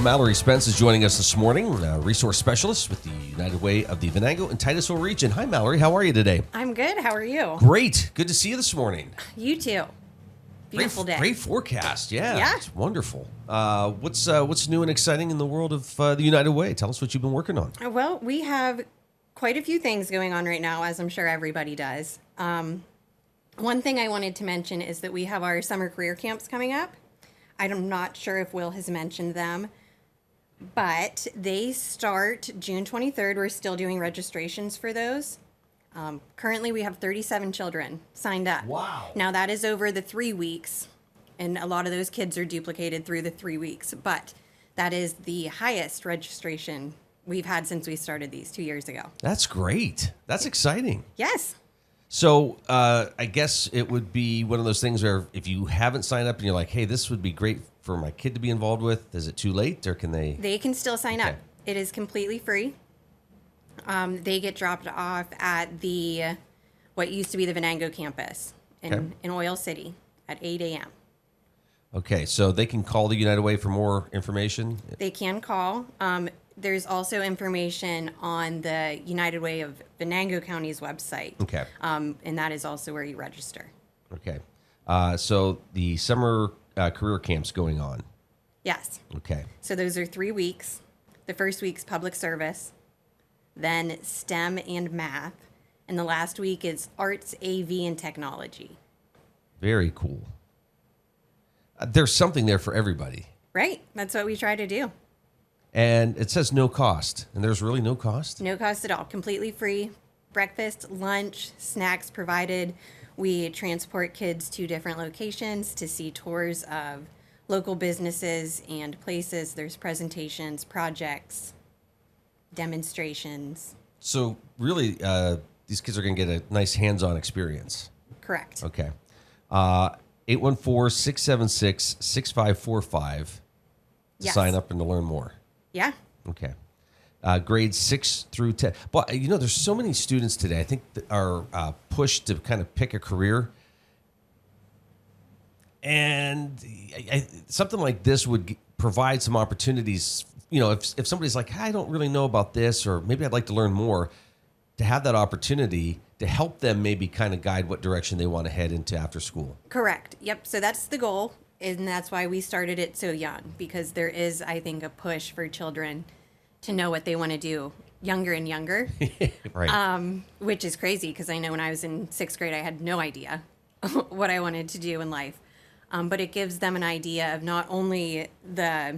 Well, Mallory Spence is joining us this morning, a resource specialist with the United Way of the Venango and Titusville region. Hi, Mallory. How are you today? I'm good. How are you? Great. Good to see you this morning. You too. Beautiful day. Great forecast. Yeah. Yeah. It's wonderful. What's new and exciting in the world of the United Way? Tell us what you've been working on. Well, we have quite a few things going on right now, as I'm sure everybody does. One thing I wanted to mention is that we have our summer career camps coming up. I'm not sure if Will has mentioned them, but they start June 23rd. We're still doing registrations for those. Currently, we have 37 children signed up. Wow. Now, that is over the 3 weeks, and a lot of those kids are duplicated through the 3 weeks, but that is the highest registration we've had since we started these 2 years ago. That's great. That's exciting. Yes. So I guess it would be one of those things where if you haven't signed up and you're like, hey, this would be great for my kid to be involved with, is it too late or can they? They can still sign Okay. up. It is completely free. They get dropped off at what used to be the Venango campus in Oil City at 8 a.m. Okay, so they can call the United Way for more information? They can call. There's also information on the United Way of Venango County's website. Okay. And that is also where you register. Okay. So the summer career camp's going on. Yes. Okay. So those are 3 weeks. The first week's public service, then STEM and math, and the last week is arts, AV, and technology. Very cool. There's something there for everybody. Right. That's what we try to do. And it says no cost. And there's really no cost? No cost at all. Completely free. Breakfast, lunch, snacks provided. We transport kids to different locations to see tours of local businesses and places. There's presentations, projects, demonstrations. So really, these kids are going to get a nice hands-on experience. Correct. Okay. 814-676-6545 to Yes. sign up and to learn more. Yeah. Okay. Grades 6 through 10. But, there's so many students today, I think, that are pushed to kind of pick a career. And something like this would provide some opportunities. If somebody's like, I don't really know about this, or maybe I'd like to learn more, to have that opportunity to help them maybe kind of guide what direction they want to head into after school. Correct. Yep. So that's the goal. And that's why we started it so young, because there is, I think, a push for children to know what they want to do younger and younger. Right. Which is crazy, because I know when I was in 6th grade, I had no idea what I wanted to do in life. But it gives them an idea of not only the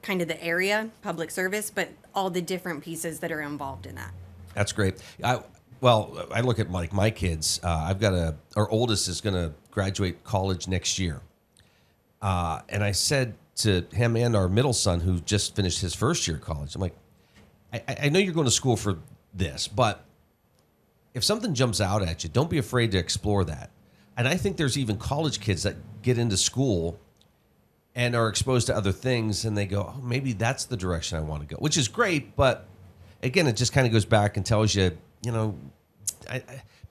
kind of the area, public service, but all the different pieces that are involved in that. That's great. I look at my kids. I've got our oldest is going to graduate college next year. And I said to him and our middle son, who just finished his first year of college, I'm like, I know you're going to school for this, but if something jumps out at you, don't be afraid to explore that. And I think there's even college kids that get into school and are exposed to other things, and they go, oh, maybe that's the direction I want to go, which is great. But again, it just kind of goes back and tells you,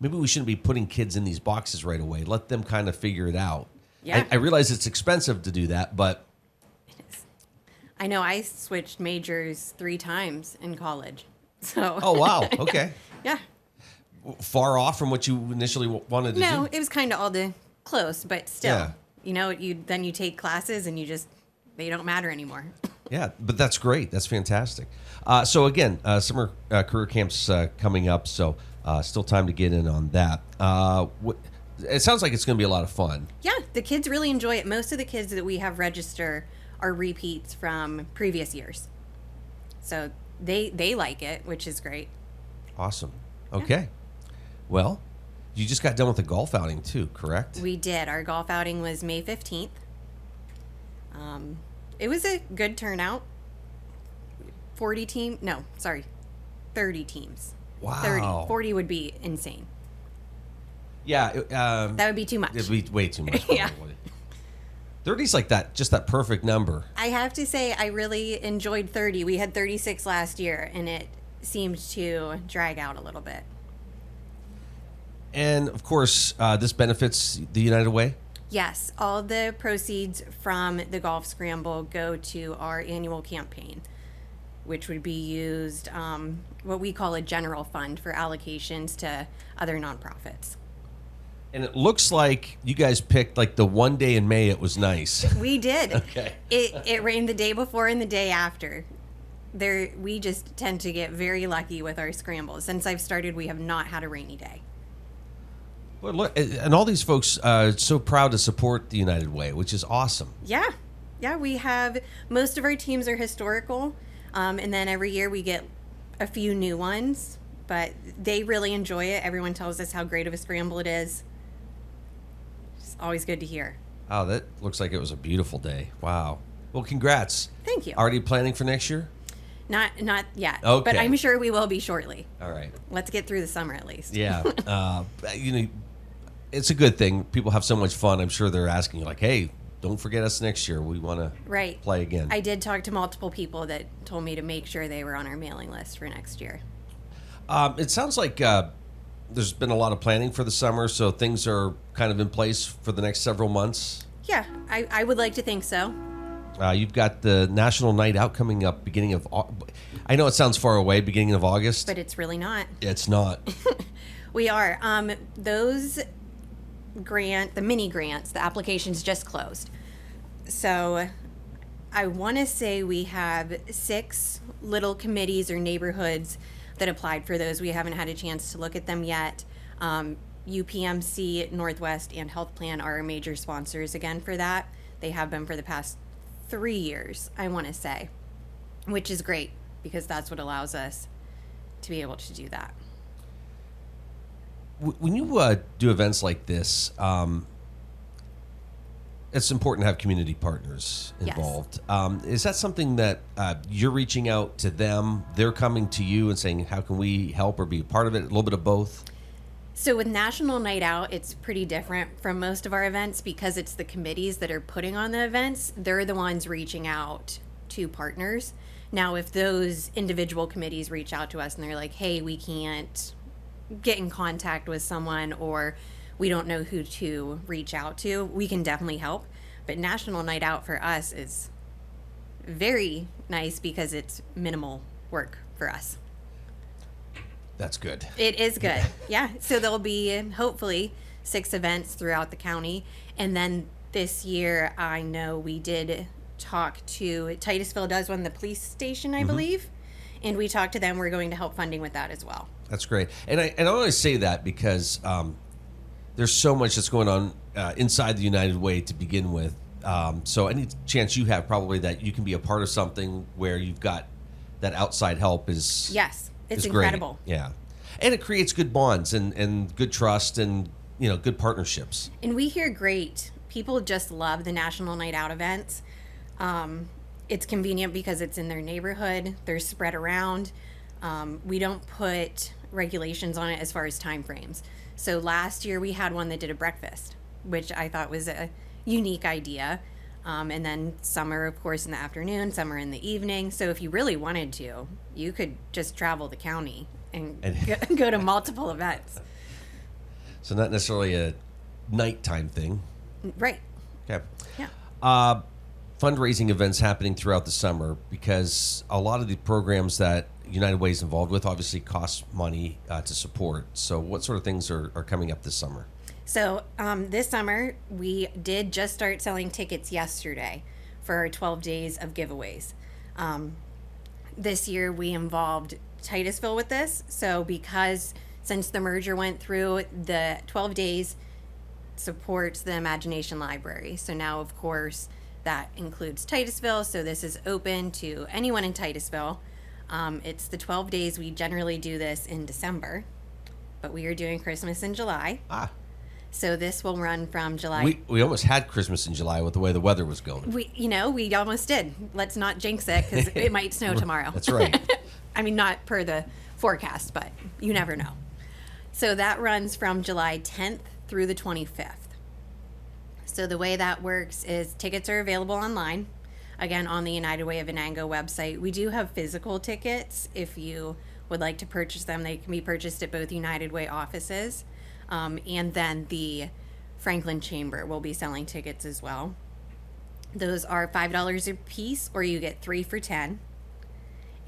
maybe we shouldn't be putting kids in these boxes right away. Let them kind of figure it out. Yeah. I realize it's expensive to do that, but It is. I know I switched majors 3 times in college. So. oh wow, okay, Yeah. far off from what you initially wanted to do. No, it was kind of all close, but still, Yeah. you take classes and they don't matter anymore. Yeah, but that's great. That's fantastic. So again, summer career camps coming up, so still time to get in on that. It sounds like it's going to be a lot of fun. Yeah, the kids really enjoy it. Most of the kids that we have register are repeats from previous years. So they like it, which is great. Awesome. Okay. Well, you just got done with the golf outing too, correct? We did. Our golf outing was May 15th. It was a good turnout. 30 teams. Wow. 30. 40 would be insane. Yeah. That would be too much. It'd be way too much. Yeah. 30's like that, just that perfect number. I have to say, I really enjoyed 30. We had 36 last year, and it seemed to drag out a little bit. And of course, this benefits the United Way. Yes, all the proceeds from the golf scramble go to our annual campaign, which would be used, what we call a general fund for allocations to other nonprofits. And it looks like you guys picked like the one day in May it was nice. We did. Okay. It rained the day before and the day after. We just tend to get very lucky with our scrambles. Since I've started, we have not had a rainy day. Well, look, and all these folks are so proud to support the United Way, which is awesome. Yeah. Yeah, we have, most of our teams are historical. And then every year we get a few new ones, but they really enjoy it. Everyone tells us how great of a scramble it is. It's always good to hear. Oh, that looks like it was a beautiful day. Wow. Well, congrats. Thank you. Already planning for next year? Not yet, Okay. but I'm sure we will be shortly. All right. Let's get through the summer at least. Yeah. It's a good thing. People have so much fun. I'm sure they're asking you like, hey, don't forget us next year. We want to play again. I did talk to multiple people that told me to make sure they were on our mailing list for next year. It sounds like there's been a lot of planning for the summer, so things are kind of in place for the next several months. Yeah, I would like to think so. You've got the National Night Out coming up beginning of... I know it sounds far away, beginning of August. But it's really not. It's not. We are. Those the mini grants, the applications just closed. So I want to say we have 6 little committees or neighborhoods that applied for those. We haven't had a chance to look at them yet. UPMC, Northwest, and Health Plan are our major sponsors again for that. They have been for the past 3 years, I want to say, which is great because that's what allows us to be able to do that. When you do events like this, it's important to have community partners involved. Yes. Is that something that you're reaching out to them, they're coming to you and saying, how can we help or be a part of it, a little bit of both? So with National Night Out, it's pretty different from most of our events because it's the committees that are putting on the events. They're the ones reaching out to partners. Now, if those individual committees reach out to us and they're like, hey, we can't get in contact with someone or we don't know who to reach out to, we can definitely help. But National Night Out for us is very nice because it's minimal work for us. That's good. It is good. Yeah. So there'll be hopefully 6 events throughout the county. And then this year, I know we did talk to Titusville does one, the police station, I believe. And we talked to them. We're going to help funding with that as well. That's great. And I always say that because there's so much that's going on inside the United Way to begin with. So any chance you have probably that you can be a part of something where you've got that outside help is... Yes. It's incredible. Great. Yeah. And it creates good bonds and good trust and, good partnerships. And we hear great. People just love the National Night Out events. It's convenient because it's in their neighborhood. They're spread around. We don't put regulations on it as far as time frames. So last year we had one that did a breakfast, which I thought was a unique idea. And then some are, of course, in the afternoon, some are in the evening. So if you really wanted to, you could just travel the county and go to multiple events. So not necessarily a nighttime thing. Right. Okay. Yeah. Fundraising events happening throughout the summer because a lot of the programs that United Way is involved with obviously cost money to support. So what sort of things are coming up this summer? So this summer, we did just start selling tickets yesterday for our 12 days of giveaways. This year, we involved Titusville with this. So since the merger went through, the 12 days supports the Imagination Library. So now, of course, that includes Titusville. So this is open to anyone in Titusville. It's the 12 days. We generally do this in December, but we are doing Christmas in July. So this will run from July. We almost had Christmas in July with the way the weather was going. We almost did. Let's not jinx it because it might snow tomorrow. That's right. I mean, not per the forecast, but you never know. So that runs from July 10th through the 25th. So the way that works is tickets are available online, again, on the United Way of Venango website. We do have physical tickets. If you would like to purchase them, they can be purchased at both United Way offices. And then the Franklin Chamber will be selling tickets as well. Those are $5 a piece, or you get 3 for 10.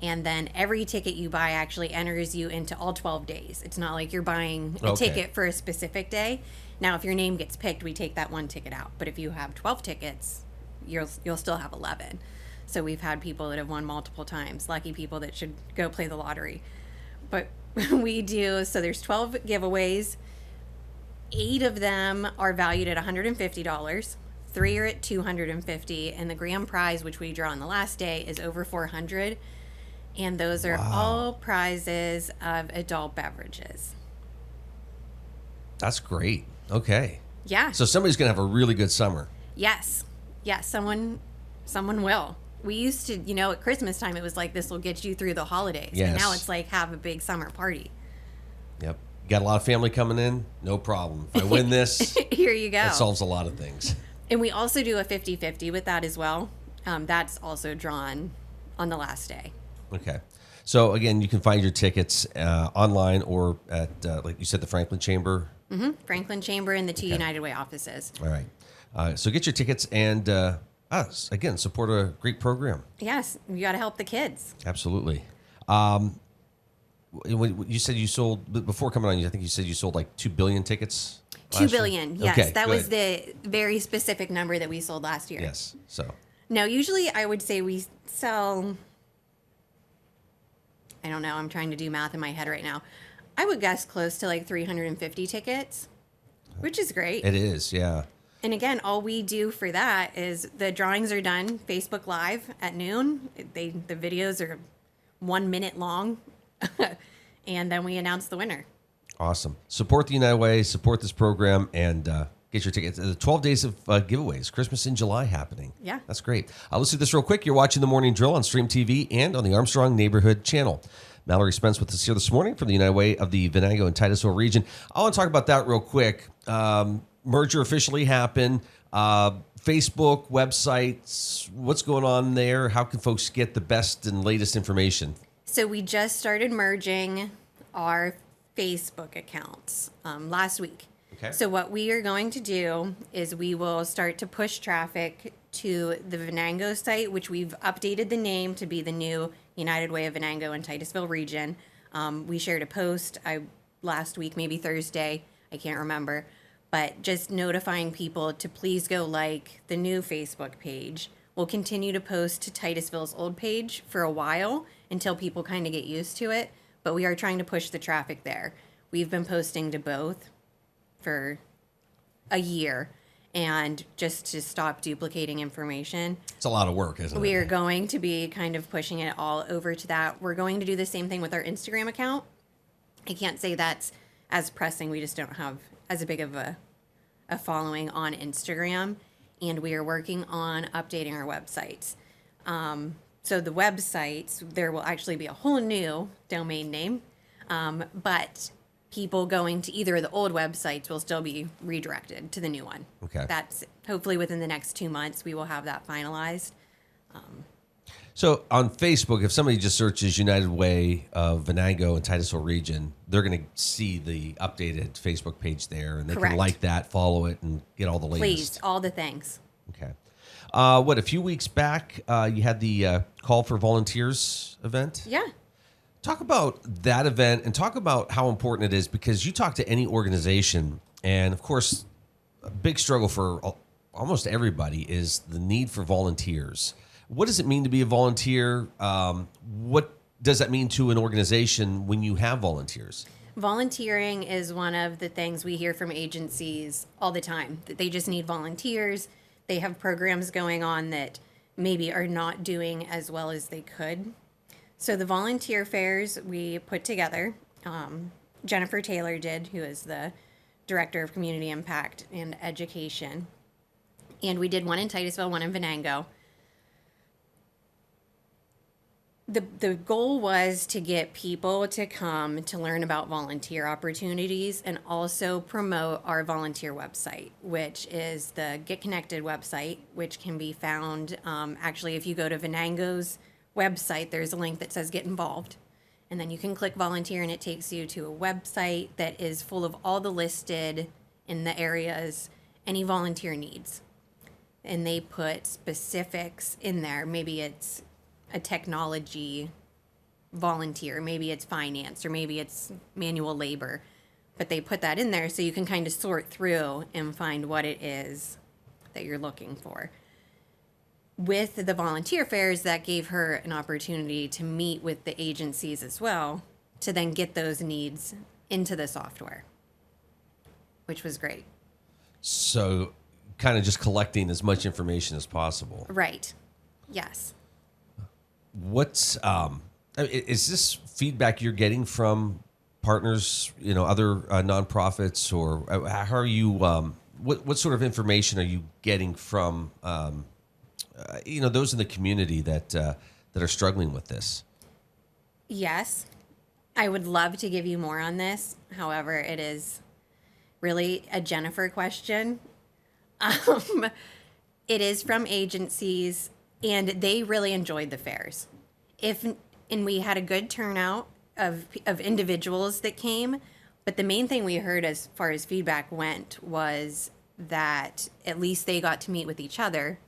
And then every ticket you buy actually enters you into all 12 days. It's not like you're buying a ticket for a specific day. Now, if your name gets picked, we take that one ticket out. But if you have 12 tickets, you'll still have 11. So we've had people that have won multiple times, lucky people that should go play the lottery. But we do, so there's 12 giveaways. 8 of them are valued at $150. 3 are at $250, and the grand prize, which we draw on the last day, is over $400. And those are all prizes of adult beverages. That's great. Okay. Yeah. So somebody's going to have a really good summer. Yes. Yes, someone will. We used to, at Christmas time, it was like, this will get you through the holidays. Yes. And now it's like, have a big summer party. Yep. Got a lot of family coming in? No problem. If I win this, here you go. It solves a lot of things. And we also do a 50-50 with that as well. That's also drawn on the last day. Okay. So, again, you can find your tickets online or at, like you said, the Franklin Chamber. Mm-hmm. Franklin Chamber and the 2 United Way offices. All right. So get your tickets and, again, support a great program. Yes. You got to help the kids. Absolutely. You said you sold, before coming on, I think you said you sold like 2 billion tickets? 2 billion, yes. Okay, that good. was the very specific number that we sold last year. Yes. So. No, usually I would say we sell, I don't know, I'm trying to do math in my head right now. I would guess close to like 350 tickets, which is great. It is, yeah. And again, all we do for that is the drawings are done Facebook Live at noon. The videos are 1 minute long, and then we announce the winner. Awesome. Support the United Way, support this program, and get your tickets. 12 days of giveaways. Christmas in July happening. Yeah. That's great. Let's do this real quick. You're watching The Morning Drill on Stream TV and on the Armstrong Neighborhood Channel. Mallory Spence with us here this morning from the United Way of the Venango and Titusville region. I want to talk about that real quick. Merger officially happened. Facebook, websites, what's going on there? How can folks get the best and latest information? So we just started merging our Facebook accounts last week. Okay. So what we are going to do is we will start to push traffic to the Venango site, which we've updated the name to be the new United Way of Venango and Titusville region. We shared a post last week, maybe Thursday, I can't remember, but just notifying people to please go like the new Facebook page. We'll continue to post to Titusville's old page for a while until people kind of get used to it, but we are trying to push the traffic there. We've been posting to both for a year, and just to stop duplicating information. It's a lot of work, isn't it? We are going to be kind of pushing it all over to that. We're going to do the same thing with our Instagram account. I can't say that's as pressing. We just don't have as big of a following on Instagram, and we are working on updating our websites. So the websites, there will actually be a whole new domain name, but people going to either of the old websites will still be redirected to the new one. Okay. That's hopefully within the next 2 months, we will have that finalized. So on Facebook, if somebody just searches United Way of Venango and Titusville region, they're going to see the updated Facebook page there, and they Correct. can like that, follow it, and get all the latest. Please, all the things. Okay. A few weeks back, you had the Call for Volunteers event? Yeah. Talk about that event and talk about how important it is, because you talk to any organization, and of course, a big struggle for almost everybody is the need for volunteers. What does it mean to be a volunteer? What does that mean to an organization when you have volunteers? Volunteering is one of the things we hear from agencies all the time, that they just need volunteers. They have programs going on that maybe are not doing as well as they could. So the volunteer fairs we put together, Jennifer Taylor did, who is the Director of Community Impact and Education. And we did one in Titusville, one in Venango. The goal was to get people to come to learn about volunteer opportunities and also promote our volunteer website, which is the Get Connected website, which can be found, actually, if you go to Venango's website, there's a link that says Get Involved. And then you can click volunteer, and it takes you to a website that is full of all the listed in the areas any volunteer needs. And they put specifics in there. Maybe it's a technology volunteer, maybe it's finance, or maybe it's manual labor. But they put that in there so you can kind of sort through and find what it is that you're looking for. With the volunteer fairs, that gave her an opportunity to meet with the agencies as well to then get those needs into the software, which was great. So kind of just collecting as much information as possible. Right. Yes. What's is this feedback you're getting from partners, other nonprofits, or how are you? What sort of information are you getting from those in the community that are struggling with this? Yes, I would love to give you more on this. However, it is really a Jennifer question. It is from agencies, and they really enjoyed the fairs. And we had a good turnout of individuals that came, but the main thing we heard as far as feedback went was that at least they got to meet with each other.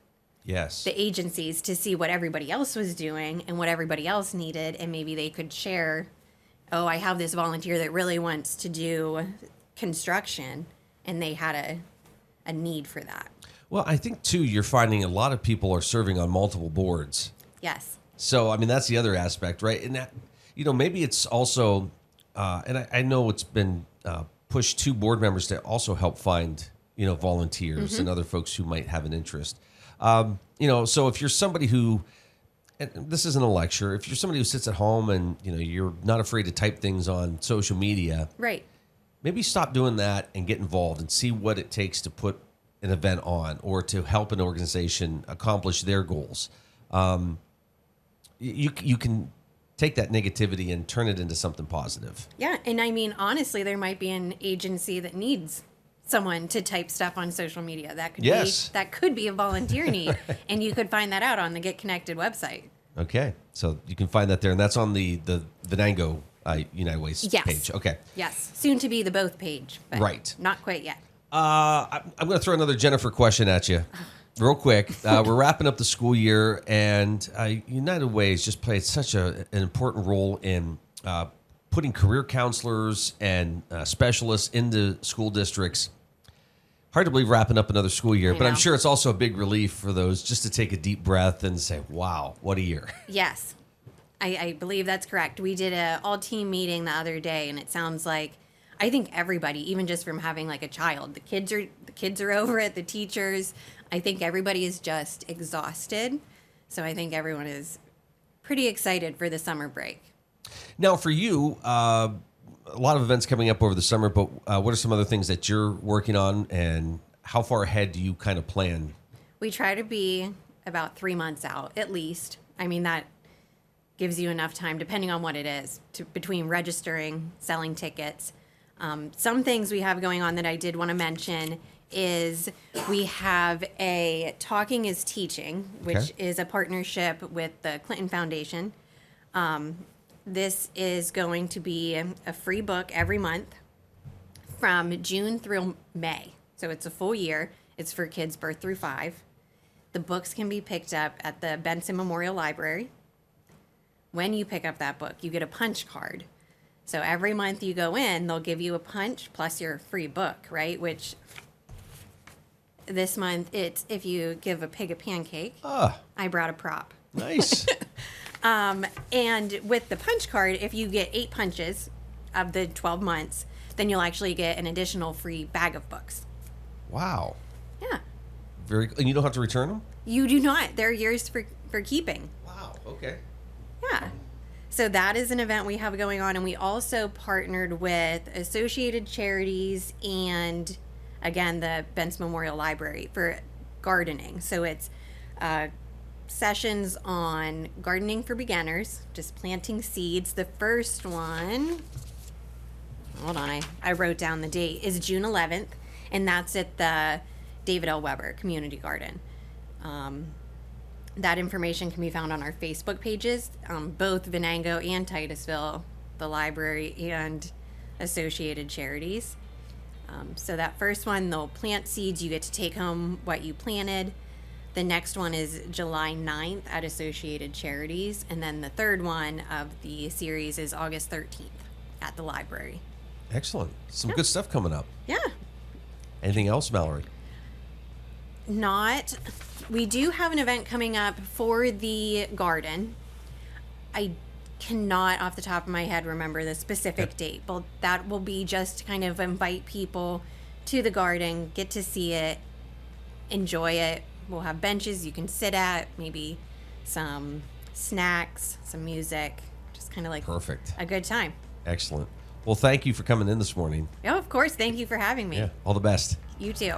Yes. The agencies, to see what everybody else was doing and what everybody else needed, and maybe they could share, oh, I have this volunteer that really wants to do construction, and they had a need for that. Well, I think too, you're finding a lot of people are serving on multiple boards. Yes. So, I mean, that's the other aspect, right? And that, maybe it's also, and I know it's been pushed to board members to also help find, volunteers and other folks who might have an interest. So if you're somebody who, and this isn't a lecture, if you're somebody who sits at home and, you're not afraid to type things on social media. Right. Maybe stop doing that and get involved and see what it takes to put an event on or to help an organization accomplish their goals. You can take that negativity and turn it into something positive. Yeah. And I mean, honestly, there might be an agency that needs someone to type stuff on social media. That could be a volunteer need. And you could find that out on the Get Connected website. Okay. So you can find that there. And that's on the Venango United Ways page. Okay. Yes. Soon to be the both page. But right. Not quite yet. I'm going to throw another Jennifer question at you real quick. We're wrapping up the school year, and United Ways just played such an important role in putting career counselors and specialists into school districts. Hard to believe wrapping up another school year, but I'm sure it's also a big relief for those just to take a deep breath and say, wow, what a year. Yes, I believe that's correct. We did an all-team meeting the other day, and it sounds like, I think everybody, even just from having like a child, the kids are over it, the teachers, I think everybody is just exhausted. So I think everyone is pretty excited for the summer break. Now, for you, a lot of events coming up over the summer, but what are some other things that you're working on, and how far ahead do you kind of plan? We try to be about 3 months out, at least. I mean, that gives you enough time, depending on what it is, between registering, selling tickets. Some things we have going on that I did want to mention is we have a Talking is Teaching, which is a partnership with the Clinton Foundation. This is going to be a free book every month from June through May. So it's a full year. It's for kids birth through 5. The books can be picked up at the Benson Memorial Library. When you pick up that book, you get a punch card. So every month you go in, they'll give you a punch plus your free book, right? Which this month, it's if you give a pig a pancake. I brought a prop. Nice. And with the punch card, if you get 8 punches of the 12 months, then you'll actually get an additional free bag of books. Wow. Yeah. And you don't have to return them? You do not. They're yours for keeping. Wow. Okay. Yeah. So that is an event we have going on. And we also partnered with Associated Charities and, again, the Benson Memorial Library for gardening. So it's sessions on gardening for beginners, just planting seeds. The first one, hold on, I wrote down the date, is June 11th, and that's at the David L. Weber Community Garden. That information can be found on our Facebook pages, both Venango and Titusville, the library and Associated Charities. So that first one, they'll plant seeds. You get to take home what you planted. The next one is July 9th at Associated Charities. And then the third one of the series is August 13th at the library. Excellent. Some good stuff coming up. Yeah. Anything else, Mallory? Not. We do have an event coming up for the garden. I cannot off the top of my head remember the specific date, but that will be just to kind of invite people to the garden, get to see it, enjoy it. We'll have benches you can sit at, maybe some snacks, some music, just kind of like Perfect. a good time. Excellent. Well, thank you for coming in this morning. Oh, of course. Thank you for having me. Yeah. All the best. You too.